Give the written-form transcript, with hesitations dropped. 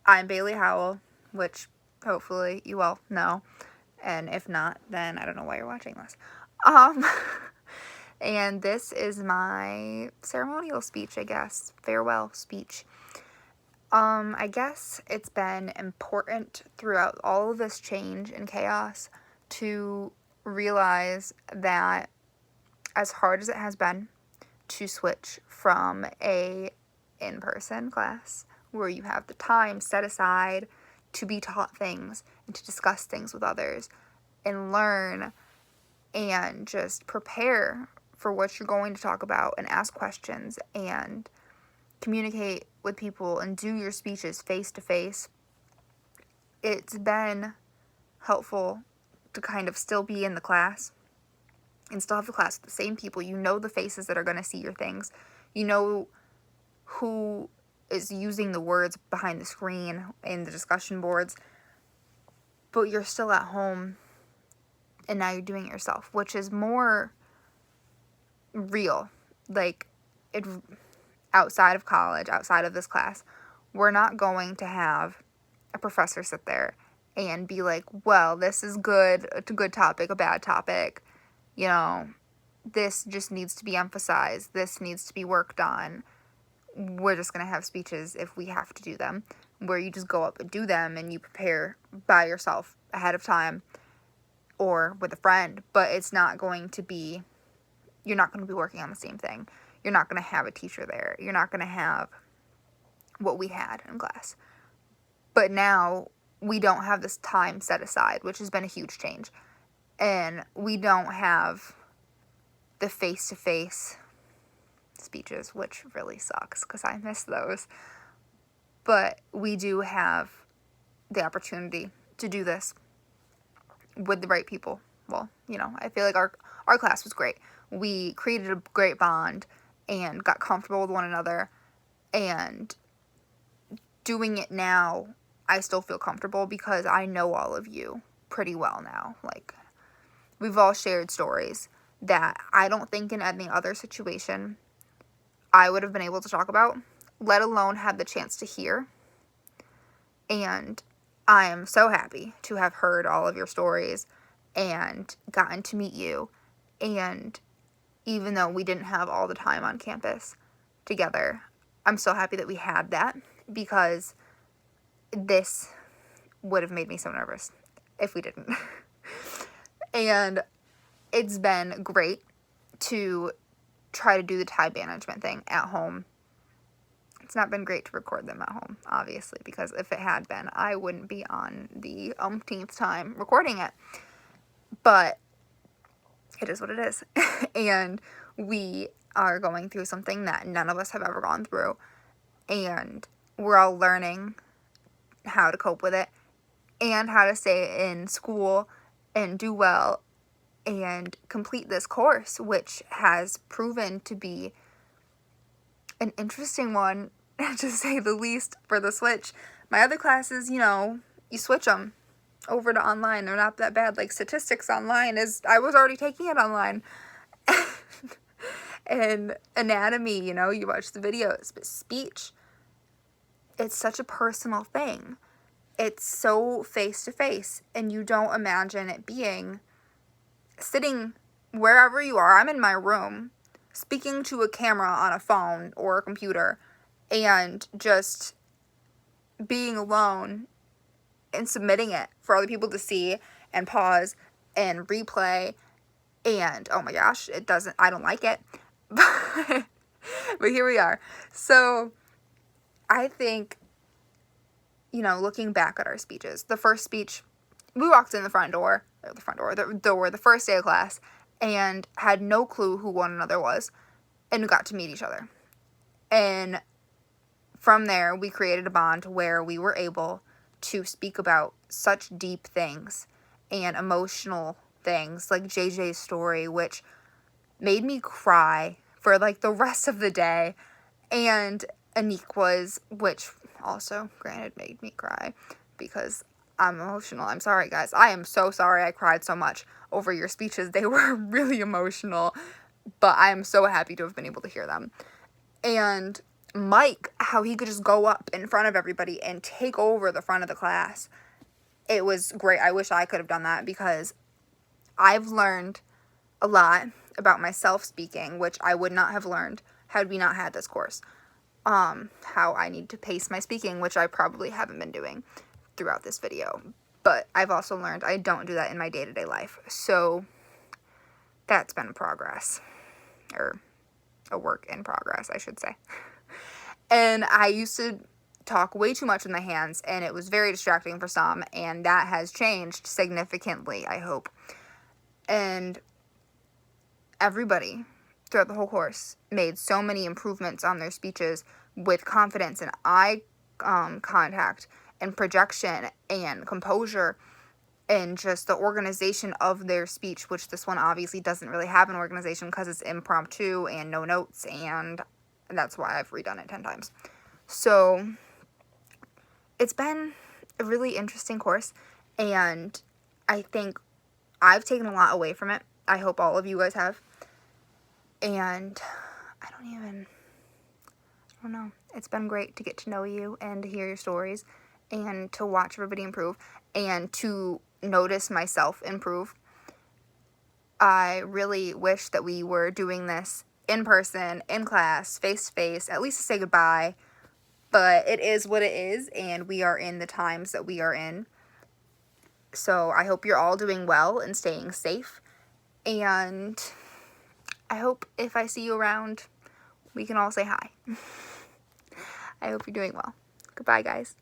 I'm Bailey Howell, which hopefully you all know. And if not, then I don't know why you're watching this. Um, and this is my ceremonial speech, I guess. Farewell speech. I guess it's been important throughout all of this change and chaos to realize that as hard as it has been to switch from a in-person class where you have the time set aside to be taught things and to discuss things with others and learn and just prepare for what you're going to talk about and ask questions and communicate with people and do your speeches face to face. It's been helpful to kind of still be in the class and still have the class with the same people. You know the faces that are going to see your things. You know who is using the words behind the screen in the discussion boards, but you're still at home and now you're doing it yourself, which is more real. Like, it outside of college, outside of this class, we're not going to have a professor sit there and be like, well, this is good, it's a good topic, a bad topic, you know, this just needs to be emphasized, this needs to be worked on. We're just going to have speeches if we have to do them, where you just go up and do them and you prepare by yourself ahead of time or with a friend, but it's not going to be, you're not going to be working on the same thing. You're not going to have a teacher there. You're not going to have what we had in class. But now we don't have this time set aside, which has been a huge change. And we don't have the face-to-face speeches, which really sucks because I miss those. But we do have the opportunity to do this with the right people. Well, you know, I feel like our class was great. We created a great bond and got comfortable with one another, and doing it now, I still feel comfortable because I know all of you pretty well now. Like, we've all shared stories that I don't think in any other situation I would have been able to talk about, let alone had the chance to hear. And I am so happy to have heard all of your stories and gotten to meet you. And even though we didn't have all the time on campus together, I'm so happy that we had that, because this would have made me so nervous if we didn't. And it's been great to try to do the time management thing at home. It's not been great to record them at home, obviously, because if it had been, I wouldn't be on the umpteenth time recording it. But it is what it is. And we are going through something that none of us have ever gone through. And we're all learning how to cope with it and how to stay in school and do well and complete this course, which has proven to be an interesting one, to say the least, for the switch. My other classes, you know, you switch them over to online. They're not that bad. Like, statistics online I was already taking it online. And anatomy, you know, you watch the videos. But speech, it's such a personal thing. It's so face-to-face, and you don't imagine it being sitting wherever you are. I'm in my room, speaking to a camera on a phone or a computer, and just being alone and submitting it for other people to see and pause and replay. And oh my gosh, I don't like it. But here we are. So I think, you know, looking back at our speeches, the first speech, we walked in the door, the first day of class, and had no clue who one another was, and we got to meet each other. And from there, we created a bond where we were able to speak about such deep things and emotional things, like JJ's story, which made me cry for like the rest of the day, and Aniqua's, which also, granted, made me cry because I'm emotional. I'm sorry, guys. I am so sorry I cried so much over your speeches. They were really emotional, but I am so happy to have been able to hear them. And Mike, how he could just go up in front of everybody and take over the front of the class. It was great. I wish I could have done that, because I've learned a lot about myself speaking, which I would not have learned had we not had this course. How I need to pace my speaking, which I probably haven't been doing throughout this video. But I've also learned I don't do that in my day-to-day life. So that's been progress. Or a work in progress, I should say. And I used to talk way too much with my hands, and it was very distracting for some, and that has changed significantly, I hope. And everybody throughout the whole course made so many improvements on their speeches with confidence and eye contact and projection and composure and just the organization of their speech, which this one obviously doesn't really have an organization because it's impromptu and no notes, and that's why I've redone it 10 times. So it's been a really interesting course, and I think I've taken a lot away from it. I hope all of you guys have. And I don't know. It's been great to get to know you and to hear your stories and to watch everybody improve and to notice myself improve. I really wish that we were doing this in person, in class, face to face, at least to say goodbye. But it is what it is, and we are in the times that we are in. So I hope you're all doing well and staying safe. And I hope if I see you around, we can all say hi. I hope you're doing well. Goodbye, guys.